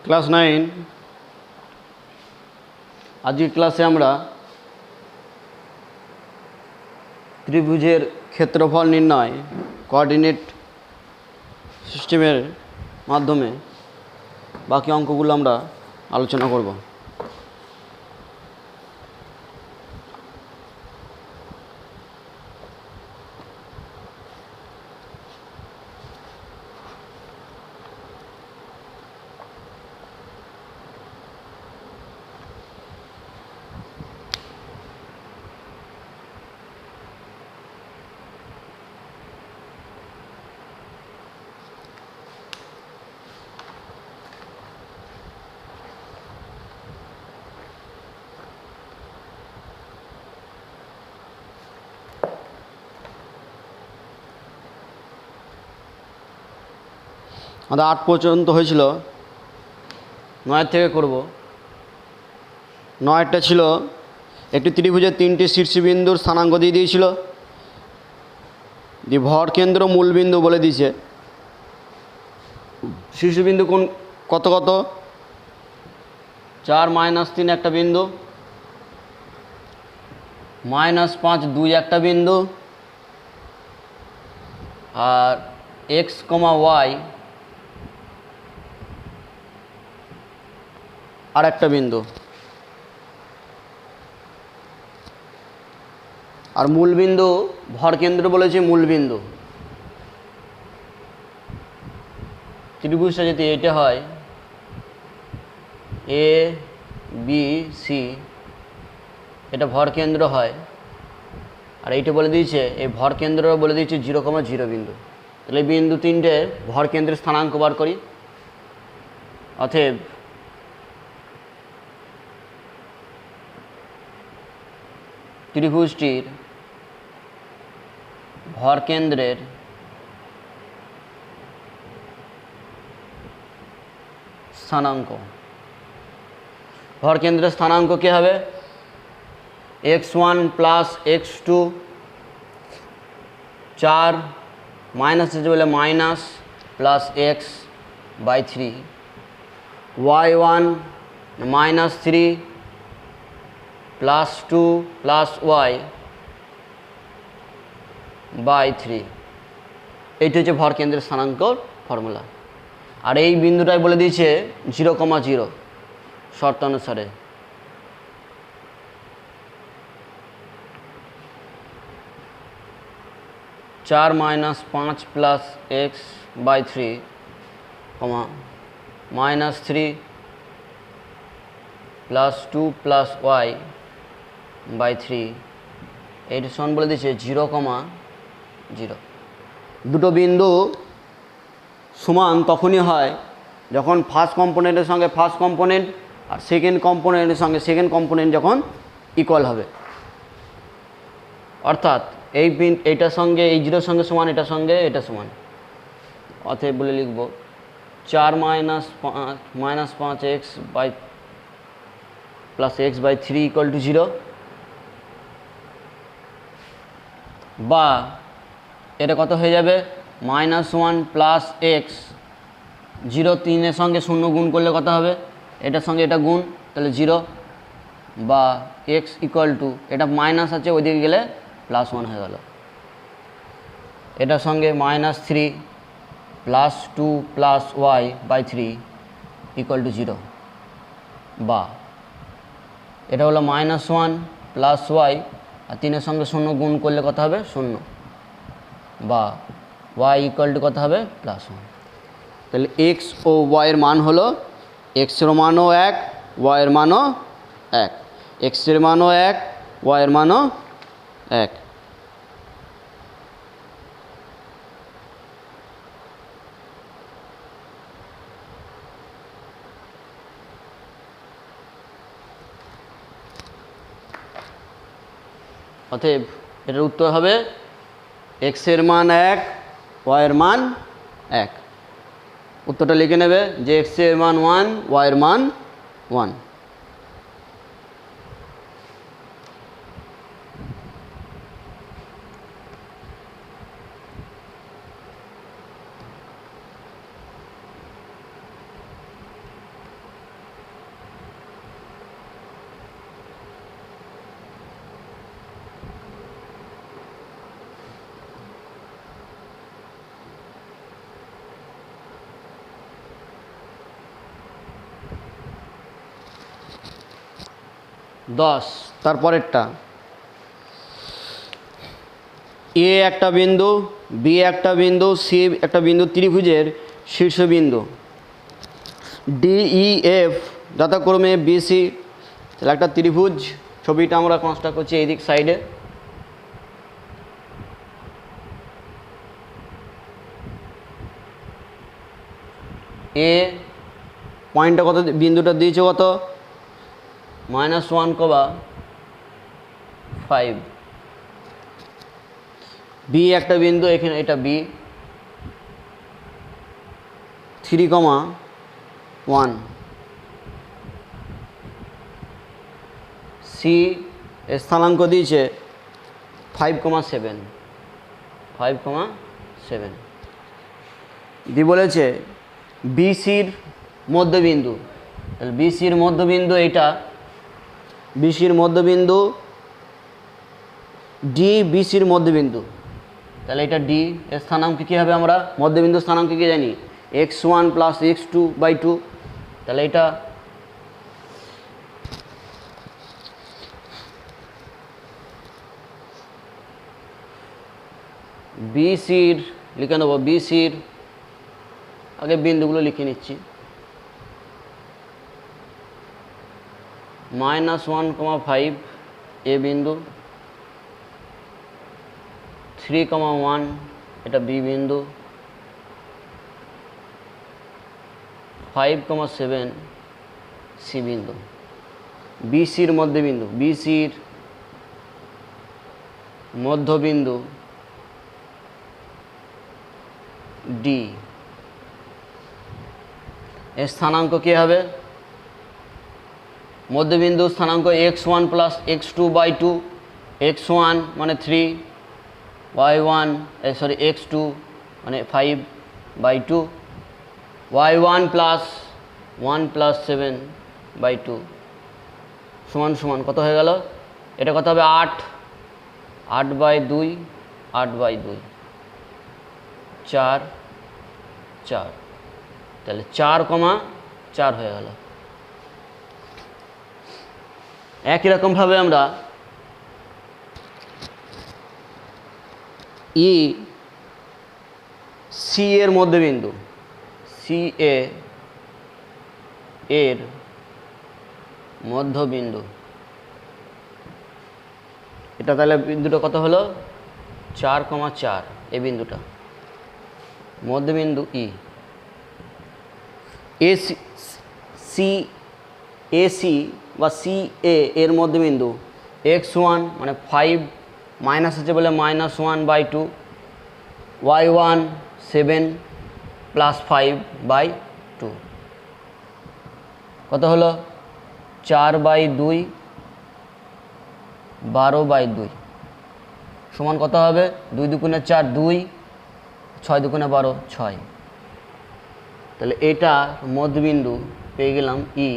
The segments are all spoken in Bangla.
ক্লাস 9 আজকের ক্লাসে আমরা ত্রিভুজের ক্ষেত্রফল নির্ণয় কোঅর্ডিনেট সিস্টেমের মাধ্যমে বাকি অঙ্কগুলো আমরা আলোচনা করব। আমাদের 8 পর্যন্ত হয়েছিল, 9 থেকে করব। 9টা ছিল একটি ত্রিভুজের 3টি শীর্ষবিন্দুর স্থানাঙ্ক দিয়ে দিয়েছিল, দিয়ে ভর কেন্দ্র মূলবিন্দু বলে দিয়েছে। শীর্ষবিন্দু কোন কত কত 4 - 3 একটা বিন্দু, -5 2 একটা বিন্দু, আর x, y আর একটা বিন্দু, আর মূলবিন্দু ভর কেন্দ্র বলেছে মূলবিন্দু। ত্রিভুজটা যদি এটা হয় এ বি সি, এটা ভর কেন্দ্র হয়, আর এইটা বলে দিয়েছে এই ভর কেন্দ্র বলে দিয়েছে 0,0 বিন্দু। তাহলে বিন্দু 3টে ভর কেন্দ্রের স্থানাঙ্ক বার করি। অতএব ত্রিভুজটির ভর কেন্দ্রের স্থানাঙ্ক, ভর কেন্দ্রের স্থানাঙ্ক কী হবে? x1 + x2, 4 মাইনাস আছে বলে minus plus x/3, y1 -3 +2 + y/3। এইটা হচ্ছে ভর কেন্দ্রের স্থানাঙ্ক ফর্মুলা। আর এই বিন্দুটাই বলে দিয়েছে 0,0 শর্ত অনুসারে। চার -5 + x/3, -3 +2 + y/3, এইটা সমান বলে দিয়েছে 0,0। দুটো বিন্দু সমান তখনই হয় যখন ফার্স্ট কম্পোনেন্টের সঙ্গে ফার্স্ট কম্পোনেন্ট আর সেকেন্ড কম্পোনেন্টের সঙ্গে সেকেন্ড কম্পোনেন্ট যখন ইকুয়াল হবে। অর্থাৎ এইটার সঙ্গে এই 0-র সঙ্গে সমান, এটার সঙ্গে এটা সমান। অতএব বলে লিখব 4 - 5x + x/3 = 0, বা এটা কত হয়ে যাবে -1 + x, 0 3-এর সঙ্গে 0 গুণ করলে কত হবে? এটার সঙ্গে এটা গুণ, তাহলে 0, বা x = এটা মাইনাস আছে ওইদিকে গেলে +1 হয়ে গেল। এটার সঙ্গে -3 +2 + y/3 = 0, বা এটা হলো -1 + y, আর 3-এর সঙ্গে 0 গুণ করলে কত হবে? 0, বা y = কত হবে? +1। তাহলে x ও y এর মান হলো, x এর মানও 1, y এর মানও 1, x এর মানও 1, y এর মানও 1। অতএব এটার উত্তর হবে x এর মান 1, y এর মান 1। উত্তরটা লিখে নেবে যে x এর মান 1, y এর মান 1। 10। তারপরেরটা এ একটা বিন্দু, বি একটা বিন্দু, সি একটা বিন্দু, ত্রিভুজের শীর্ষবিন্দু DEF যথাক্রমে BC। তাহলে একটা ত্রিভুজ ছবিটা আমরা কনস্ট্রাক্ট করছি এই দিক সাইডে। এ পয়েন্টটা কত, বিন্দুটা দিয়েছে কত, -1,5। বি একটা বিন্দু, এখানে এটা বি, 3,1। সি স্থানাঙ্ক দিয়েছে 5,7। দি বলেছে বিসির মধ্যবিন্দু, তাহলে বিসির মধ্যবিন্দু এইটা, বিসির মধ্যবিন্দু ডি, বিসির মধ্যবিন্দু, তাহলে এটা ডি এর স্থানাঙ্ক কী হবে, আমরা মধ্যবিন্দু স্থানাঙ্ক কি জানি, x1 + x2/2। তাহলে এটা বিসির লিখে নেব, বিসির আগে বিন্দুগুলো লিখে নিচ্ছি। -1,5 এ বিন্দু, 3,1 এটা বি বিন্দু, 5,7 সি বিন্দু। বিসির মধ্যবিন্দু, বিসির মধ্যবিন্দু ডি এর স্থানাঙ্ক কী হবে, মধ্যবিন্দু স্থানাঙ্ক x1 + x2/2। x1 মানে 3, x2 মানে 5/2, y1 + 1 + 7/2 সমান কত হয়ে গেল, এটা কত হবে, 8/2, 8/2, 4, 4। তাহলে 4,4 হয়ে গেল। একই রকমভাবে আমরা ই সি এর মধ্যবিন্দু, সি এর মধ্যবিন্দু, এটা তাহলে বিন্দুটা কত হলো, 4,4 এই বিন্দুটা মধ্যবিন্দু ই। এসি বা CA এর মধ্যবিন্দু x1 মানে 5 মাইনাস আছে বলে -1/2, y1 7 + 5/2 কত হলো, 4/2, 12/2 সমান কত হবে, 2 দুগুণে 4 2, 6 দুগুণে 12 6। তাহলে এটা মধ্যবিন্দু পেয়ে গেলাম ই,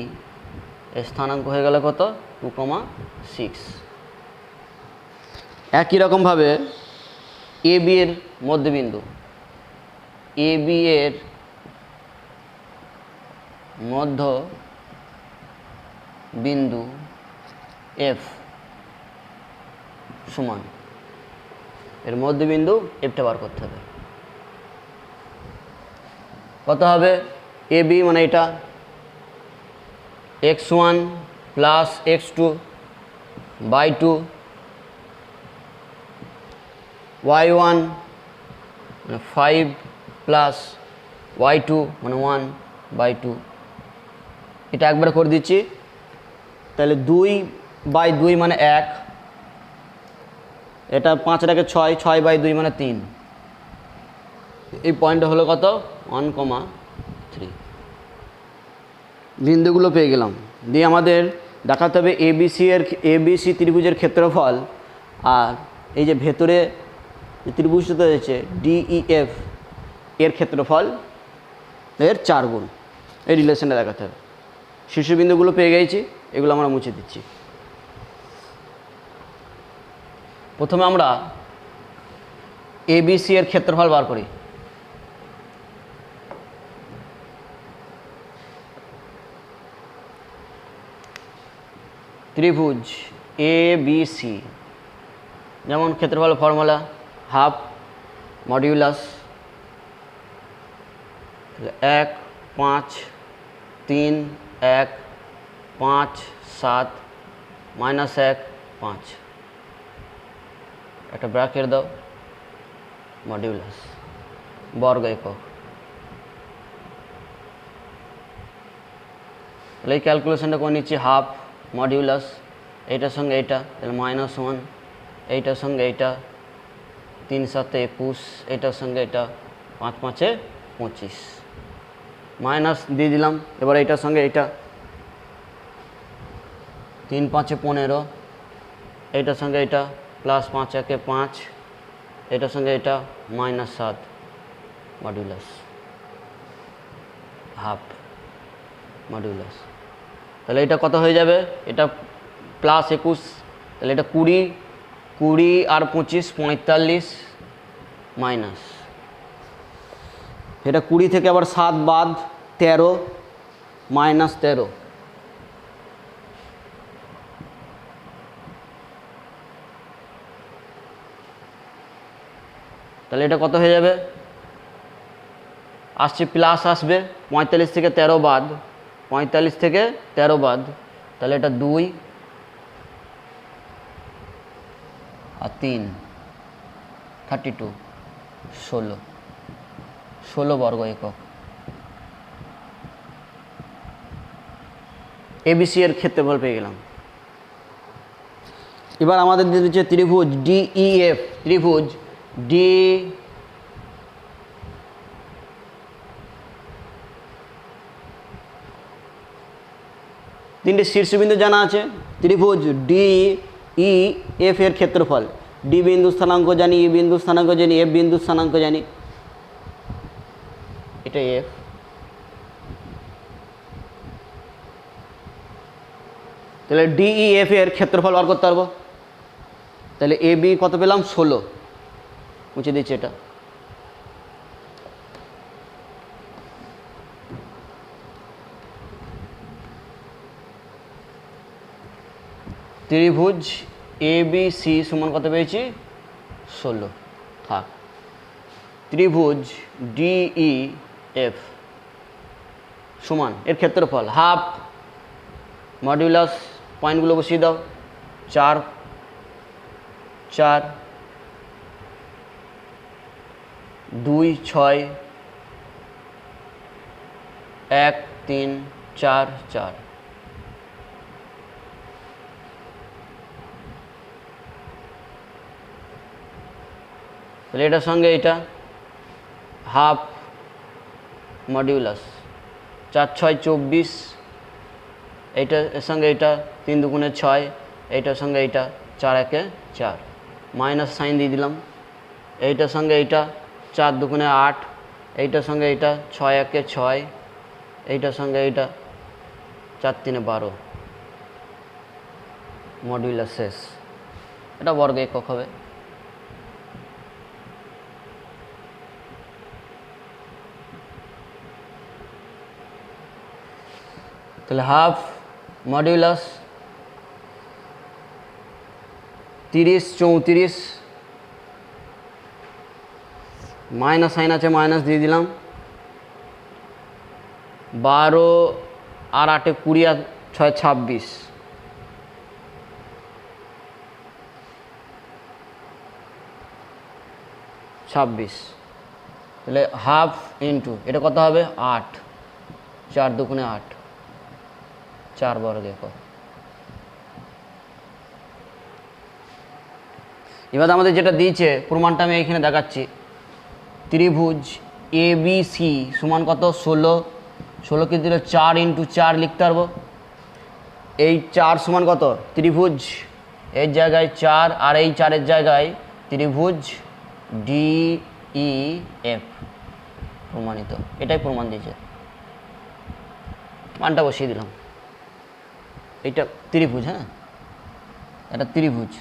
এর স্থানাঙ্ক হয়ে গেল কত, 2,6। একই রকমভাবে AB এর মধ্যবিন্দু, AB এর মধ্যবিন্দু F সমান, এর মধ্যবিন্দু এফটা বার করতে হবে। কত হবে, AB মানে এটা x1 + x2/2, y1 মানে 5 + y2 মানে 1/2। এটা একবার করে দিচ্ছি, তাহলে 2/2 মানে 1, এটা 5 রেখে 6, 6/2 মানে 3। এই পয়েন্টটা হলো কত, 1,3। বিন্দুগুলো পেয়ে গেলাম। দিয়ে আমাদের দেখাতে হবে ABC ত্রিভুজের ক্ষেত্রফল, আর এই যে ভেতরে যে ত্রিভুজটা রয়েছে DEF এর ক্ষেত্রফল এর 4 গুণ, এই রিলেশনটা দেখাতে হবে। শীর্ষবিন্দুগুলো পেয়ে গেছি, এগুলো আমরা মুছে দিচ্ছি। প্রথমে আমরা ABC এর ক্ষেত্রফল বার করি। ত্রিভুজ এ বি সি, যেমন ক্ষেত্রফল ফর্মুলা হাফ মডিউলাস 1 5 3 1 5 7 -1 5, একটা ব্র্যাকেট দাও, মডিউলাস বর্গ একক। তাহলে এই ক্যালকুলেশনটা করে নিচ্ছি, হাফ মডিউলাস এইটার সঙ্গে এইটা, তাহলে -1, এইটার সঙ্গে এইটা 3 7 21, এইটার সঙ্গে এটা 5 5 25, মাইনাস দিয়ে দিলাম। এবার এইটার সঙ্গে এইটা 3 5 15, এইটার সঙ্গে এটা প্লাস 5 1 5, এটার সঙ্গে এটা -7 মডিউলাস হাফ মডিউলাস। তাহলে এটা কত হয়ে যাবে? এটা +21, তাহলে এটা 20 20 আর 25 45 মাইনাস, এটা 20 থেকে আবার 7 বাদ 13 -13, তাহলে এটা কত হয়ে যাবে? আসছে প্লাস আসবে, 45 থেকে 13 বাদ, 45 থেকে 13 বাদ, তাহলে এটা 2 আর 3 32 16 বর্গ একক। এবিসি এর ক্ষেত্রফল পেয়ে গেলাম। এবার আমাদের দিয়ে দিচ্ছে ত্রিভুজ ডিইএফ, ত্রিভুজ ডি তিনটে শীর্ষবিন্দু জানা আছে। ত্রিভুজ ডিইএফ এর ক্ষেত্রফল, ডি বিন্দু স্থানাঙ্ক জানি, ই বিন্দু স্থানাঙ্ক জানি, এফ বিন্দু স্থানাঙ্ক জানি, এটা এফ। তাহলে ডিইএফ এর ক্ষেত্রফল বার করতে পারবো। তাহলে এ বি কত পেলাম? 16, মুছে দিচ্ছি এটা। ত্রিভুজ এ বি সি সমান কত পেয়েছি? 16 থাক। ত্রিভুজ ডিই এফ সমান এর ক্ষেত্রফল হাফ মডিউলাস, পয়েন্টগুলো বসিয়ে দাও, 4 4 2 6 1 3 4 4, তাহলে এটার সঙ্গে এটা হাফ মডিউলাস 4 6 24, এইটার সঙ্গে এটা 3 2 6, এইটার সঙ্গে এইটা 4 1 4, মাইনাস সাইন দিয়ে দিলাম। এইটার সঙ্গে এইটা 4 2 8, এইটার সঙ্গে এইটা 6 1 6, এইটার সঙ্গে এইটা 4 3 12, মডিউলাস শেষ। এটা বর্গ একক হবে। তাহলে হাফ মডিউলাস 30 34, মাইনাস সাইন আছে, মাইনাস দিয়ে দিলাম। 12 আর 8 20 আর 6 26, তাহলে হাফ ইন্টু এটা কত হবে? 8, 4 2 8, 4 বর্গ একক। এবার আমাদের যেটা দিয়েছে প্রমাণটা আমি এখানে দেখাচ্ছি। ত্রিভুজ এ বি সি সমান কত? 16, 16 কে দিলে 4 × 4 লিখতে পারবো। এই 4 সমান কত? ত্রিভুজ এর জায়গায় 4 আর এই 4-এর জায়গায় ত্রিভুজ ডিইএফ প্রমাণিত। এটাই প্রমাণ দিয়েছে, মানটা বসিয়ে দিলাম। এইটা ত্রিভুজ, হ্যাঁ এটা ত্রিভুজ।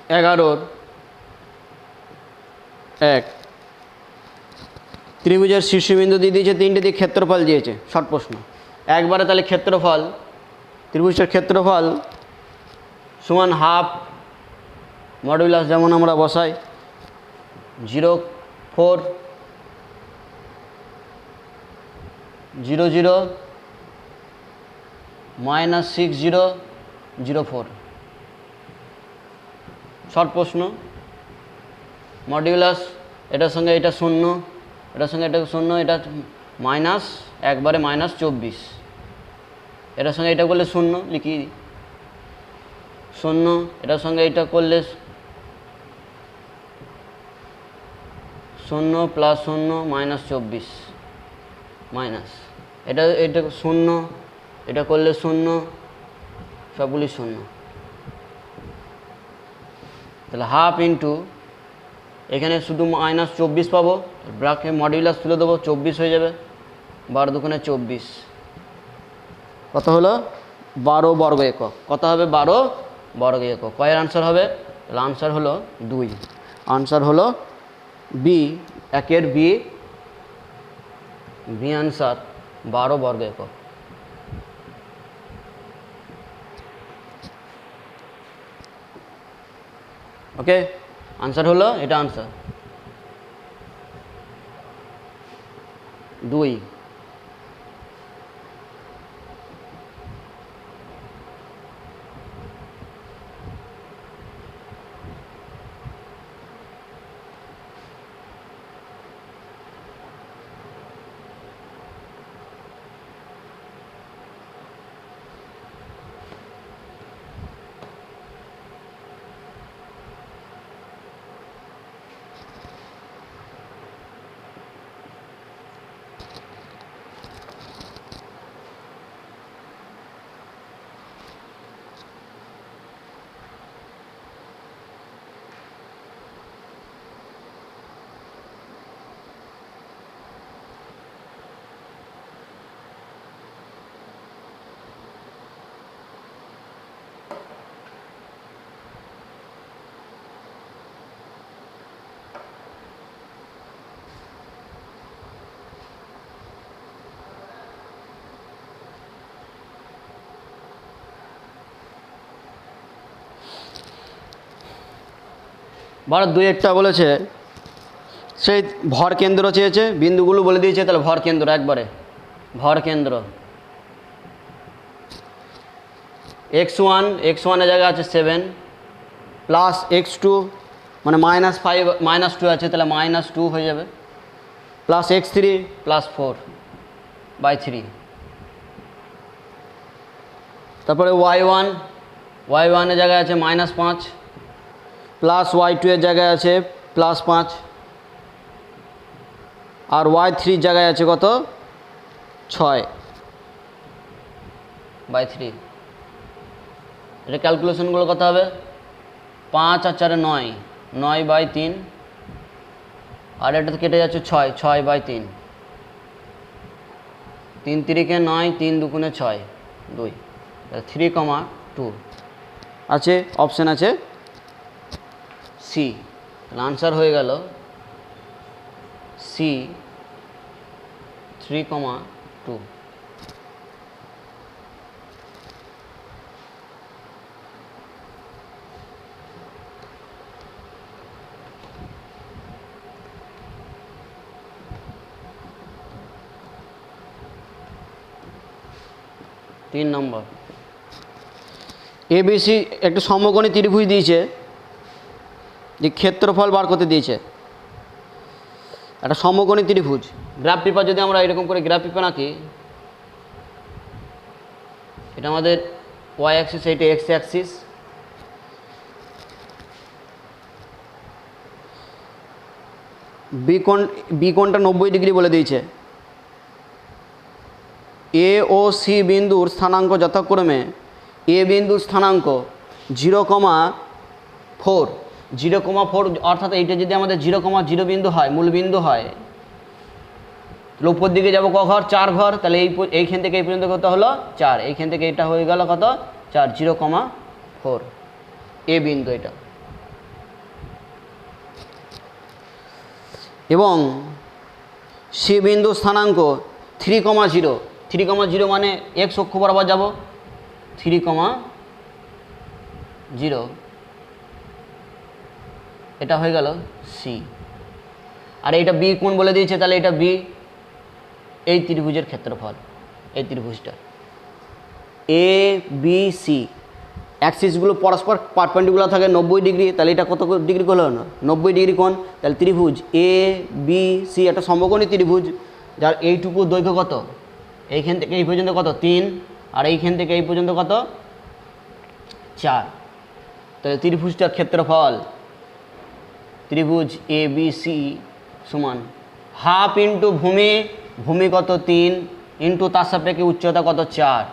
11 1 ত্রিভুজের শীর্ষবিন্দু দিয়ে দিয়েছে, 3টে দিয়ে ক্ষেত্রফল দিয়েছে। শর্ট প্রশ্ন একবারে, তাহলে ক্ষেত্রফল, ত্রিভুজটার ক্ষেত্রফল সমান হাফ মডুলাস যেমন আমরা বসাই 0.4 00 -6004। শর্ট প্রশ্ন মডিউলাস এটার সঙ্গে এটা 0, এটার সঙ্গে এটা 0, এটা মাইনাস একবারে -24, এটার সঙ্গে এটা করলে 0 লিখি 0, এটার সঙ্গে এটা করলে 0 + 0 -24 মাইনাস এটা 0, এটা করলে 0, সবগুলি 0। তাহলে হাফ ইন্টু এখানে শুধু -24 পাবো, ব্রাকে মডিউলাস তুলে দেবো, 24 হয়ে যাবে। 12 দুগুণে 24, কত হলো 12 বর্গ একক। কত হবে 12 বর্গ একক। কয়ের আনসার হবে? তাহলে আনসার হলো 2। আনসার হলো বি, একের বি, বি আনসার 12 বর্গ একক। ওকে, আনসার হলো এটা, আনসার 2। বারো 2 একটা বলেছে, সেই ভর কেন্দ্র চেয়েছে, বিন্দুগুলো বলে দিয়েছে। তাহলে ভর কেন্দ্র একবারে, ভর কেন্দ্র x1, x1 এর জায়গায় আছে 7 প্লাস x2 মানে -5 -2 আছে, তাহলে -2 হয়ে যাবে, প্লাস x3 প্লাস 4/3। তারপরে y1 এর জায়গায় আছে -5 প্লাস y2 এর জায়গায় আছে +5, আর y3 এর জায়গায় আছে কত 6/3। এটা ক্যালকুলেশনগুলো কত হবে? 5 আর 4 9, 9/3, আর এটা তো কেটে যাচ্ছে 6, 6/3, 3 3 9, 3 2 6, 2, 3,2 আছে, অপশান আছে সি। তাহলে আনসার হয়ে গেল সি 3,2। তিন নম্বর, এবিসি একটা সমকোণী ত্রিভুজ দিয়েছে, যে ক্ষেত্রফল বার করতে দিয়েছে। একটা সমকোণী ত্রিভুজ, গ্রাফ পেপার যদি আমরা এরকম করে গ্রাফ পেপার আঁকি, এটা আমাদের ওয়াই অ্যাক্সিস, এইটা এক্স অ্যাক্সিস। বি কোণটা 90 ডিগ্রি বলে দিয়েছে। এ ও সি বিন্দুর স্থানাঙ্ক যথাক্রমে, এ বিন্দুর স্থানাঙ্ক 0,4, 0,4, অর্থাৎ এইটা যদি আমাদের 0,0 বিন্দু হয়, মূল বিন্দু হয়, তাহলে উপর দিকে যাবো ক ঘর? 4 ঘর। তাহলে এইখান থেকে এই পর্যন্ত কত হলো 4, এইখান থেকে এটা হয়ে গেল কত 4, 0,4 এ বিন্দু এটা। এবং সি বিন্দু স্থানাঙ্ক 3,0 3,0 মানে এক্স অক্ষ বরাবর যাব 3,0 এটা হয়ে গেল সি। আর এইটা বি কোণ বলে দিয়েছে, তাহলে এটা বি, এই ত্রিভুজের ক্ষেত্রফল, এই ত্রিভুজটা এ বি সি। অ্যাক্সিসগুলো পরস্পর পারপেন্ডিকুলার থাকে 90 ডিগ্রি, তাহলে এটা কত ডিগ্রি কোণ হলো? 90 ডিগ্রি কোণ। তাহলে ত্রিভুজ এ বি সি একটা সমকোণী ত্রিভুজ, যার এইটুকু দৈর্ঘ্য কত? এইখান থেকে এই পর্যন্ত কত? 3, আর এইখান থেকে এই পর্যন্ত কত? 4। তাহলে ত্রিভুজটার ক্ষেত্রফল ত্রিভুজ এ বি সি সমান হাফ ইন্টু ভূমি, ভূমি কত? 3 ইন্টু তার সাপেক্ষে উচ্চতা কত? 4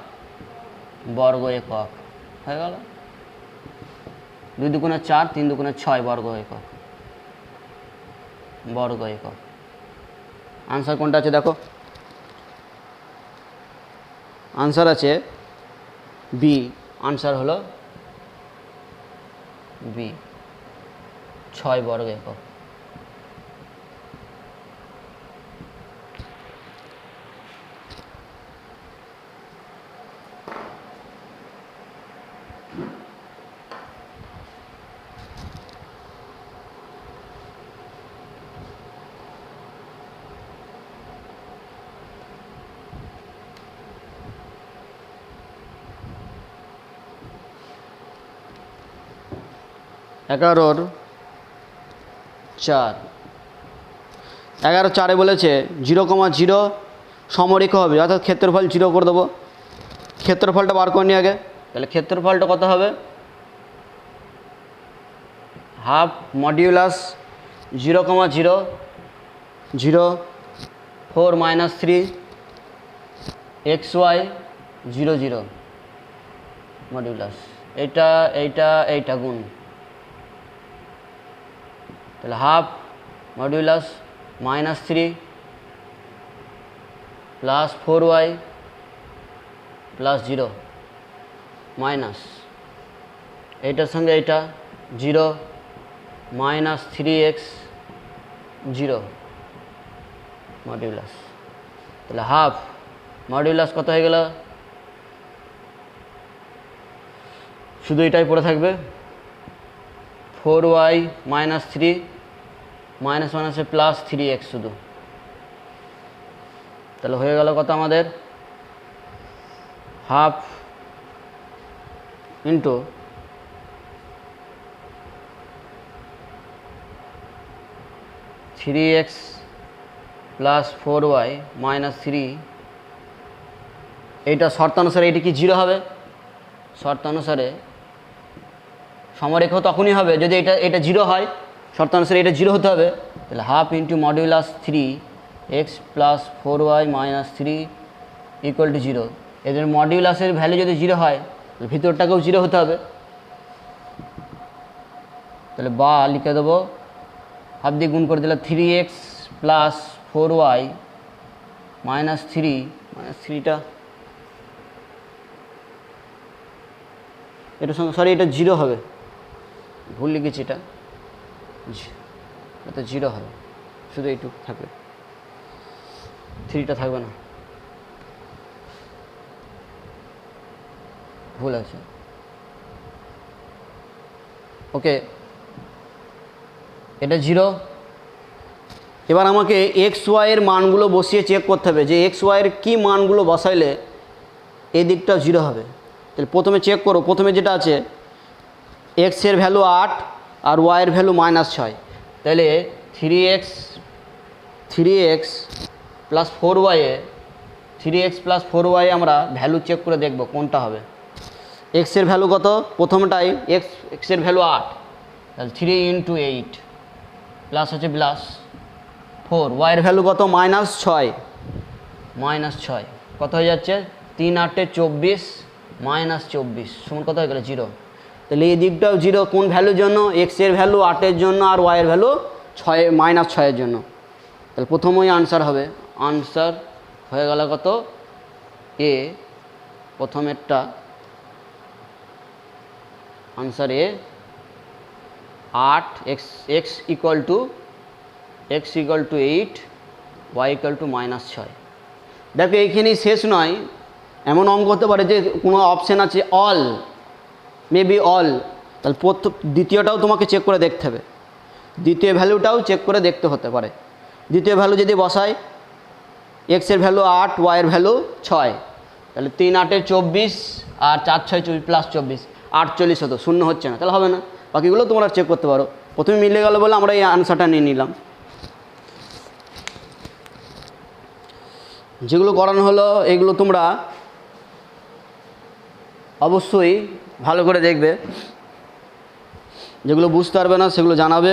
বর্গ একক হয়ে গেল। 2 দুগুণে 4, 3 দুগুণে 6 বর্গ একক, বর্গ একক। আনসার কোনটা আছে দেখো? আনসার আছে বি। আনসার হলো বি, 6 বর্গ একক। এগারোর 4, 11/4 বলেছে 0,0 সমরেখা হবে, অর্থাৎ ক্ষেত্রফল 0 করে দেবো। ক্ষেত্রফলটা বার করে নিই আগে। তাহলে ক্ষেত্রফলটা কত হবে? হাফ মডিউলাস 0,0 0 4 - 3 xy 0 0 মডিউলাস এইটা এইটা এইটা গুণ, তাহলে half modulus -3 plus 4y plus 0 minus এইটার সঙ্গে এইটা 0 -3x 0 মডিউলাস। তাহলে হাফ মডিউলাস কত হয়ে গেল? শুধু এটাই পড়ে থাকবে 4y -3 মাইনাস মাইনাসে প্লাস 3x শুধু। তাহলে হয়ে গেল কত আমাদের? Half into 3x plus 4y -3। এইটা শর্তানুসারে এটা কি 0 হবে? শর্তানুসারে সমরেখা তখনই হবে যদি এটা 0 হয়। শর্তানুসারে এটা 0 হতে হবে। তাহলে half into modulus 3x plus 4y -3 equal to 0। এদের মডিউলাসের ভ্যালু যদি 0 হয় তাহলে ভিতরটাকেও 0 হতে হবে। তাহলে বা লিখে দেবো, হাফ দিয়ে গুণ করে দিলে 3x প্লাস 4y -3 -3টা এটার সঙ্গে, সরি এটা 0 হবে, ভুল লিখেছি, এটা 0 হবে, শুধু এইটুকু থাকবে, 3টা থাকবে না, ভুল আছে। ওকে, এটা 0। এবার আমাকে এক্স ওয়াইয়ের মানগুলো বসিয়ে চেক করতে হবে যে এক্স ওয়াইয়ের কী মানগুলো বসাইলে এই দিকটা 0 হবে। তাহলে প্রথমে চেক করো, প্রথমে যেটা আছে এক্সের ভ্যালু 8 আর ওয়াইয়ের ভ্যালু -6। তাহলে 3x plus 4y-এ 3x plus 4y আমরা ভ্যালু চেক করে দেখব কোনটা হবে। এক্সের ভ্যালু কত? প্রথমটাই এক্সের ভ্যালু 8, তাহলে 3 × 8 প্লাস হচ্ছে প্লাস 4। ওয়াইয়ের ভ্যালু কত? -6 কত হয়ে যাচ্ছে? 3 × 8 = 24 -24 সমান কত হয়ে গেল? 0। তাহলে এই দিকটাও 0 কোন ভ্যালুর জন্য? এক্সের ভ্যালু 8-এর জন্য আর ওয়াইয়ের ভ্যালু -6-এর জন্য। তাহলে প্রথমেই আনসার হবে, আনসার হয়ে গেল কত? এ, প্রথমেরটা আনসার এ 8, x = x equal to 8, y equal to -6। দেখো এইখানেই শেষ নয়, এমন অঙ্ক হতে পারে যে কোনো অপশান আছে অল, মেবি অল, তাহলে দ্বিতীয়টাও তোমাকে চেক করে দেখতে হবে, দ্বিতীয় ভ্যালুটাও চেক করে দেখতে হতে পারে। দ্বিতীয় ভ্যালু যদি বসাই, এক্সের ভ্যালু 8, ওয়াইয়ের ভ্যালু 6, তাহলে 3 8 24 আর 4 6 প্লাস 24 48 হতো, শূন্য হচ্ছে না, তাহলে হবে না। বাকিগুলো তোমরা চেক করতে পারো। প্রথমে মিলে গেল বলে আমরা এই আনসারটা নিয়ে নিলাম। যেগুলো করানো হলো এগুলো তোমরা অবশ্যই ভালো করে দেখবে, যেগুলো বুঝতে পারবে না সেগুলো জানাবে।